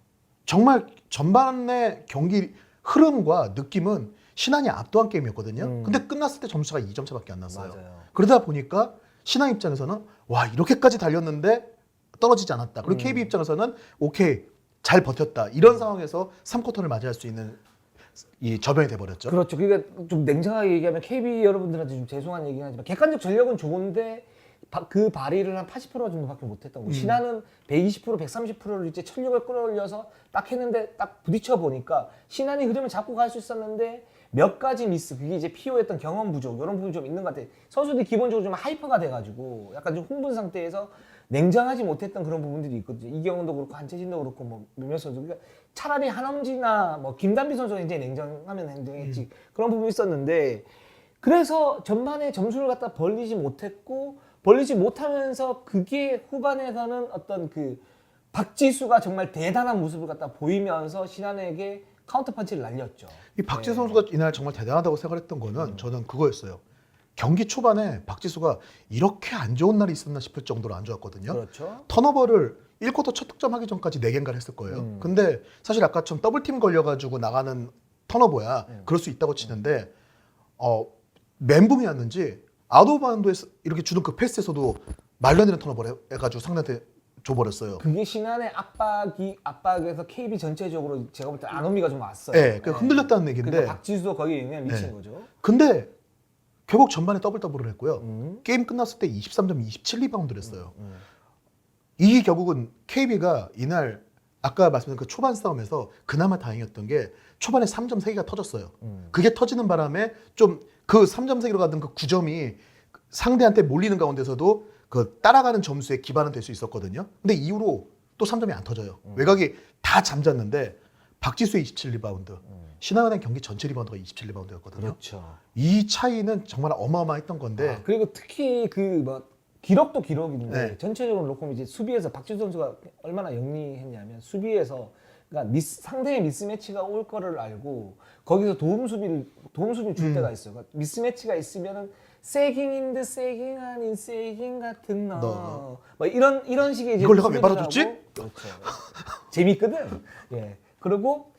정말 전반의 경기 흐름과 느낌은 신한이 압도한 게임이었거든요. 근데 끝났을 때 점수가 2점 차밖에 안 났어요. 맞아요. 그러다 보니까 신한 입장에서는 와 이렇게까지 달렸는데 떨어지지 않았다. 그리고 KB 입장에서는 오케이 잘 버텼다. 이런 상황에서 3쿼터를 맞이할 수 있는 이 저변이 돼버렸죠. 그렇죠. 그러니까 좀 냉정하게 얘기하면 KB 여러분들한테 좀 죄송한 얘기긴 하지만 객관적 전력은 좋은데 그 발휘를 한 80% 정도밖에 못했던 거고 신한은 120%, 130%를 이제 전력을 끌어올려서 딱 했는데 딱 부딪혀 보니까 신한이 흐름을 잡고 갈 수 있었는데 몇 가지 미스 그게 이제 피오했던 경험 부족 이런 부분이 좀 있는 것 같아요. 선수들이 기본적으로 좀 하이퍼가 돼가지고 약간 좀 흥분 상태에서 냉정하지 못했던 그런 부분들이 있거든요. 이경은도 그렇고 한채진도 그렇고 뭐 몇몇 선수 그러니까 차라리 한엄지나 뭐 김단비 선수가 이제 냉정하면 냉정했지 그런 부분이 있었는데 그래서 전반에 점수를 갖다 벌리지 못했고 벌리지 못하면서 그게 후반에서는 어떤 그 박지수가 정말 대단한 모습을 갖다 보이면서 신한에게 카운터 펀치를 날렸죠. 이 박지수 선수가 이날 정말 대단하다고 생각했던 거는 저는 그거였어요. 경기 초반에 박지수가 이렇게 안 좋은 날이 있었나 싶을 정도로 안 좋았거든요. 그렇죠. 턴오버를 1쿼터 첫 득점하기 전까지 4개인가를 했을 거예요. 근데 사실 아까처럼 더블팀 걸려가지고 나가는 턴오버야 그럴 수 있다고 치는데 멘붕이었는지 아웃오브바운드에서 이렇게 주는 그 패스에서도 말도 안 되는 턴오버를 해가지고 상대한테 줘버렸어요. 그게 신한의 압박에서 KB 전체적으로 제가 볼 때 안오미가 좀 왔어요. 네, 그 흔들렸다는 얘기인데. 그러니까 박지수도 거기에 영향을 미친 네. 거죠. 근데 결국 전반에 더블을 했고요. 게임 끝났을 때 23점 27 리바운드를 했어요. 이 결국은 KB가 이날 아까 말씀드린 그 초반 싸움에서 그나마 다행이었던 게 초반에 3점 3개가 터졌어요. 그게 터지는 바람에 좀 그 3점 3개로 가던 그 9점이 상대한테 몰리는 가운데서도 그 따라가는 점수에 기반은 될 수 있었거든요. 근데 이후로 또 3점이 안 터져요. 외곽이 다 잠잤는데 박지수의 27 리바운드, 신한은행 경기 전체 리바운드가 27 리바운드였거든요. 그렇죠. 이 차이는 정말 어마어마했던 건데 아, 그리고 특히 그 뭐 기록도 기록인데 네. 전체적으로 놓고 이제 수비에서 박지수 선수가 얼마나 영리했냐면 수비에서 그러니까 상대의 미스매치가 올 거를 알고 거기서 도움 수비를 줄 때가 있어요. 그러니까 미스매치가 있으면은 세깅인 듯 세깅 아닌 세깅 같은 너. 뭐 이런 식의 이제 이걸 내가 왜 수비를 받아줬지? 하고, 그렇죠. 재밌거든. 예. 그리고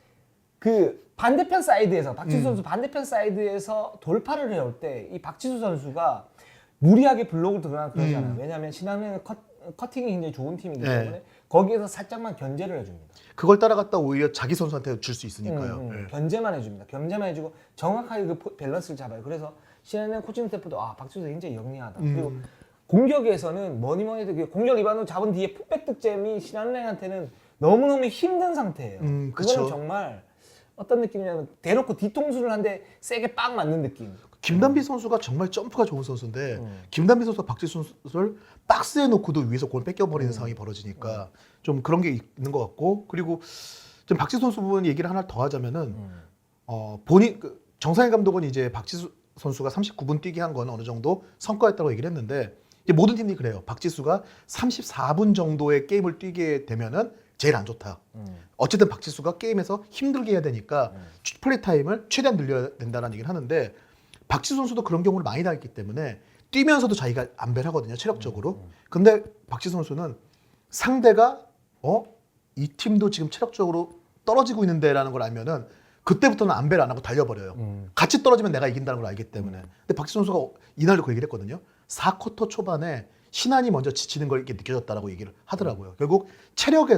그 반대편 사이드에서 박지수 선수 반대편 사이드에서 돌파를 해올 때 이 박지수 선수가 무리하게 블록을 들어가거나 그러지 않아요. 왜냐하면 신한은행은 커팅이 굉장히 좋은 팀이기 때문에 거기에서 살짝만 견제를 해줍니다. 그걸 따라갔다 오히려 자기 선수한테 줄 수 있으니까요. 네. 견제만 해줍니다. 견제만 해주고 정확하게 그 밸런스를 잡아요. 그래서 신한은행 코칭 스태프도 아 박지수 굉장히 영리하다. 그리고 공격에서는 뭐니 해도 공격 리바운드 잡은 뒤에 풋백 득점이 신한은행한테는 너무너무 힘든 상태예요. 그거는 그쵸. 정말 어떤 느낌이냐면 대놓고 뒤통수를 한 대 세게 빡 맞는 느낌. 김단비 선수가 정말 점프가 좋은 선수인데 김단비 선수가 박지수 선수를 박스에 놓고도 위에서 공을 뺏겨버리는 상황이 벌어지니까 좀 그런 게 있는 것 같고 그리고 좀 박지수 선수 부분 얘기를 하나 더 하자면은 본인 정상인 감독은 이제 박지수 선수가 39분 뛰게 한 건 어느 정도 성과였다고 얘기를 했는데 이제 모든 팀들이 그래요. 박지수가 34분 정도의 게임을 뛰게 되면은 제일 안 좋다. 어쨌든 박지수가 게임에서 힘들게 해야 되니까 플레이 타임을 최대한 늘려야 된다는 얘기를 하는데 박지수 선수도 그런 경우를 많이 당했기 때문에 뛰면서도 자기가 안배를 하거든요. 체력적으로. 근데 박지수 선수는 상대가 이 팀도 지금 체력적으로 떨어지고 있는데라는 걸 알면은 그때부터는 안배를 안 하고 달려버려요. 같이 떨어지면 내가 이긴다는 걸 알기 때문에. 근데 박지수 선수가 이날도 그 얘기를 했거든요. 4쿼터 초반에 신한이 먼저 지치는 걸 이렇게 느껴졌다라고 얘기를 하더라고요. 결국 체력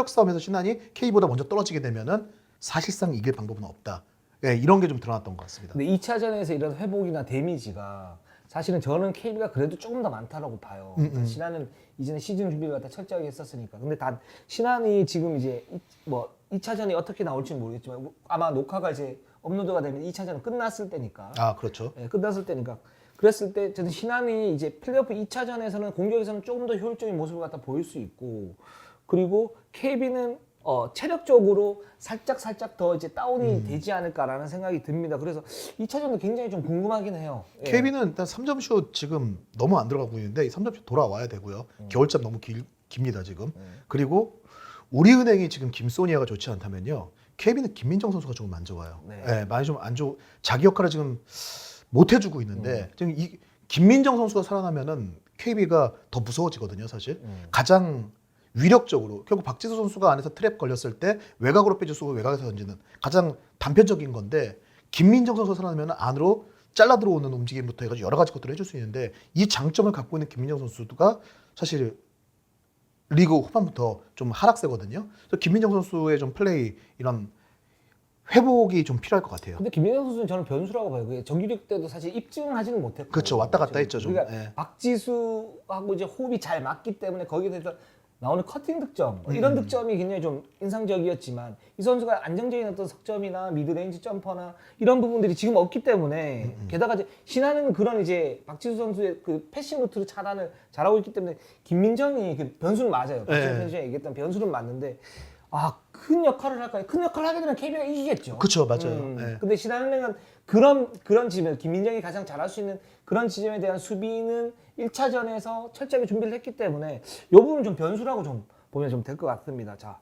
싸움에서 신한이 K보다 먼저 떨어지게 되면은 사실상 이길 방법은 없다. 예, 이런 게 좀 드러났던 것 같습니다. 근데 2차전에서 이런 회복이나 데미지가 사실은 저는 KB가 그래도 조금 더 많다라고 봐요. 신한은 이제는 시즌 준비를 갖다 철저하게 했었으니까. 근데 단 신한이 지금 이제 뭐 2차전이 어떻게 나올지는 모르겠지만 아마 녹화가 이제 업로드가 되면 2차전은 끝났을 때니까. 아, 그렇죠. 예, 끝났을 때니까. 그랬을 때 저는 신한이 이제 플레이오프 2차전에서는 공격에서는 조금 더 효율적인 모습을 갖다 보일 수 있고, 그리고 KB는 체력적으로 살짝 더 이제 다운이 되지 않을까라는 생각이 듭니다. 그래서 2차전도 굉장히 좀 궁금하긴 해요. 예. KB는 일단 3점 슛 지금 너무 안 들어가고 있는데 이 3점 슛 돌아와야 되고요. 겨울잠 너무 깁니다 지금. 그리고 우리은행이 지금 김소니아가 좋지 않다면요. KB는 김민정 선수가 조금 안 좋아요. 네. 예, 많이 좀 안 좋. 자기 역할을 지금 못 해주고 있는데 지금 이 김민정 선수가 살아나면은 KB가 더 무서워지거든요, 사실. 가장 위력적으로 결국 박지수 선수가 안에서 트랩 걸렸을 때 외곽으로 빼주고 외곽에서 던지는 가장 단편적인 건데 김민정 선수가 살아나면 안으로 잘라 들어오는 움직임부터 해가지고 여러 가지 것들을 해줄 수 있는데 이 장점을 갖고 있는 김민정 선수가 사실 리그 후반부터 좀 하락세거든요. 그래서 김민정 선수의 좀 플레이 이런 회복이 좀 필요할 것 같아요. 근데 김민정 선수는 저는 변수라고 봐요. 그게 정규리그 때도 사실 입증하지는 못했고. 그렇죠. 왔다 갔다 했죠, 좀. 그러니까 예. 박지수하고 이제 호흡이 잘 맞기 때문에 거기에 대해서 나오는 커팅 득점 이런 득점이 굉장히 좀 인상적이었지만 이 선수가 안정적인 어떤 석점이나 미드레인지 점퍼나 이런 부분들이 지금 없기 때문에 게다가 이제 신한은 그런 이제 박지수 선수의 그 패싱 루트를 차단을 잘하고 있기 때문에 김민정이 그 변수는 맞아요. 박지수 네. 선수가 얘기했던 변수는 맞는데 큰 역할을 할까요? 큰 역할을 하게 되면 KB가 이기겠죠. 그렇죠, 맞아요. 예. 근데 신한은행은 그런 지점, 김민정이 가장 잘할 수 있는 그런 지점에 대한 수비는 1차전에서 철저하게 준비를 했기 때문에 이 부분은 좀 변수라고 좀 보면 좀 될 것 같습니다. 자,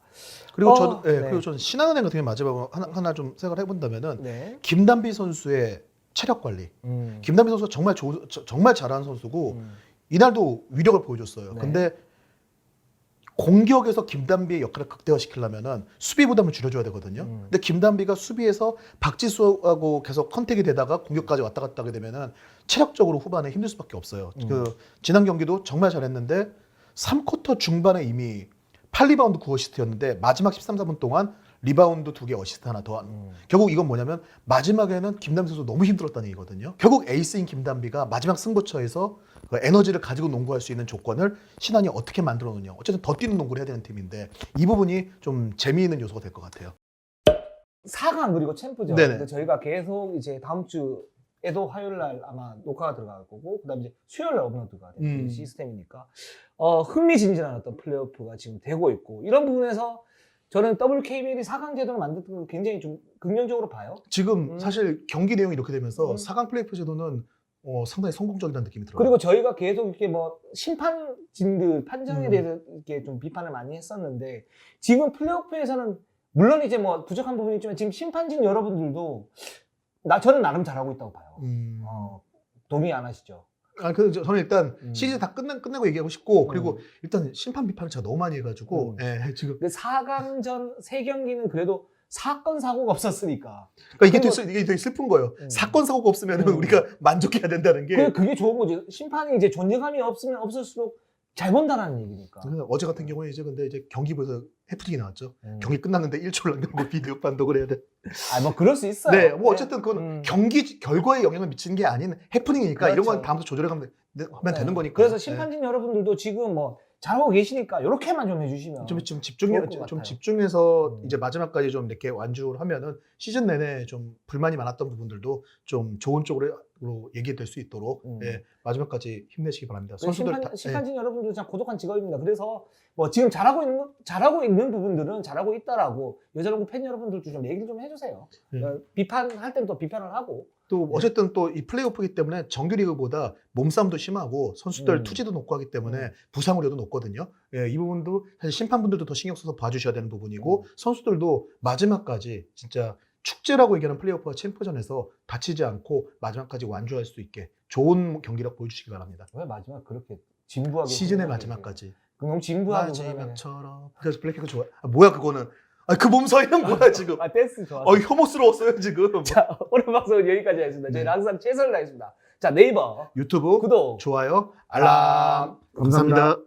그리고 저는 네. 그리고 저는 신한은행 같은 경우 마지막으로 하나 좀 생각을 해본다면은 네. 김단비 선수의 체력 관리. 김단비 선수가 정말 잘하는 선수고 이날도 위력을 보여줬어요. 네. 근데 공격에서 김단비의 역할을 극대화시키려면은 수비 부담을 줄여줘야 되거든요. 근데 김단비가 수비에서 박지수하고 계속 컨택이 되다가 공격까지 왔다 갔다 하게 되면은 체력적으로 후반에 힘들 수밖에 없어요. 그 지난 경기도 정말 잘했는데 3쿼터 중반에 이미 8리바운드 9어시스트였는데 마지막 13, 4분 동안 리바운드 2개 어시스트 하나 더 한. 결국 이건 뭐냐면 마지막에는 김단비 선수 너무 힘들었다는 얘기거든요. 결국 에이스인 김단비가 마지막 승부처에서 그 에너지를 가지고 농구할 수 있는 조건을 신한이 어떻게 만들어 놓냐. 어쨌든 더 뛰는 농구를 해야 되는 팀인데 이 부분이 좀 재미있는 요소가 될 것 같아요. 4강 그리고 챔프죠. 네네. 근데 저희가 계속 이제 다음 주에도 화요일 날 아마 녹화가 들어갈 거고 그다음에 이제 수요일 날 업로드가 되는 시스템이니까 흥미진진한 어떤 플레이오프가 지금 되고 있고 이런 부분에서 저는 WKBL이 4강 제도를 만든 걸 굉장히 좀 긍정적으로 봐요. 지금 사실 경기 내용이 이렇게 되면서 4강 플레이오프 제도는 상당히 성공적이라는 느낌이 들어요. 그리고 저희가 계속 이렇게 뭐 심판진들 판정에 대해서 이렇게 좀 비판을 많이 했었는데 지금 플레이오프에서는 물론 이제 뭐 부족한 부분이 있지만 지금 심판진 여러분들도 저는 나름 잘하고 있다고 봐요. 동의 안 하시죠? 저는 일단 시리즈 다 끝내고 얘기하고 싶고 그리고 일단 심판 비판을 제가 너무 많이 해가지고 지금 근데 4강전 3경기는 그래도 사건 사고가 없었으니까. 그러니까 이게 되게 슬픈 거예요. 사건 사고가 없으면 우리가 만족해야 된다는 게. 그게 좋은 거지. 심판이 이제 존재감이 없으면 없을수록 잘 본다라는 얘기니까. 어제 같은 경우에 근데 이제 경기부에서 해프닝이 나왔죠. 경기 끝났는데 1초를 남겨놓고 비디오 판독을 해야 돼. 뭐 그럴 수 있어요. 네, 뭐 어쨌든 그건 경기 결과에 영향을 미치는 게 아닌 해프닝이니까 그렇죠. 이런 건 다음부터 조절하면 되는 거니까. 그래서 심판진 여러분들도 지금 뭐 잘하고 계시니까 이렇게만 좀 해주시면 좀 집중해서 이제 마지막까지 좀 이렇게 완주를 하면은 시즌 내내 좀 불만이 많았던 부분들도 좀 좋은 쪽으로 얘기될 수 있도록 마지막까지 힘내시기 바랍니다. 선수들 심판진 여러분들 참 고독한 직업입니다. 그래서 뭐 지금 잘하고 있는 부분들은 잘하고 있다라고 여자농구 팬 여러분들도 좀 얘기를 좀 해주세요. 비판할 때는 또 비판을 하고. 또 어쨌든 또 이 플레이오프이기 때문에 정규리그보다 몸싸움도 심하고 선수들 투지도 높고 하기 때문에 부상 우려도 높거든요. 이 부분도 사실 심판분들도 더 신경 써서 봐주셔야 되는 부분이고 선수들도 마지막까지 진짜 축제라고 얘기하는 플레이오프와 챔프전에서 다치지 않고 마지막까지 완주할 수 있게 좋은 경기력 보여주시기 바랍니다. 왜 마지막 그렇게 진부하게 시즌의 마지막까지. 너무 진부하고 그러면. 마지막처럼. 그래서 블랙핑크 좋아. 아, 뭐야 그거는? 아, 그 몸서리는 뭐야 지금? 아 댄스 좋아. 혐오스러웠어요 지금. 자 오늘 방송은 여기까지 하겠습니다. 저희는 항상 최선을 다했습니다. 자 네이버 유튜브 구독 좋아요, 알람. 감사합니다.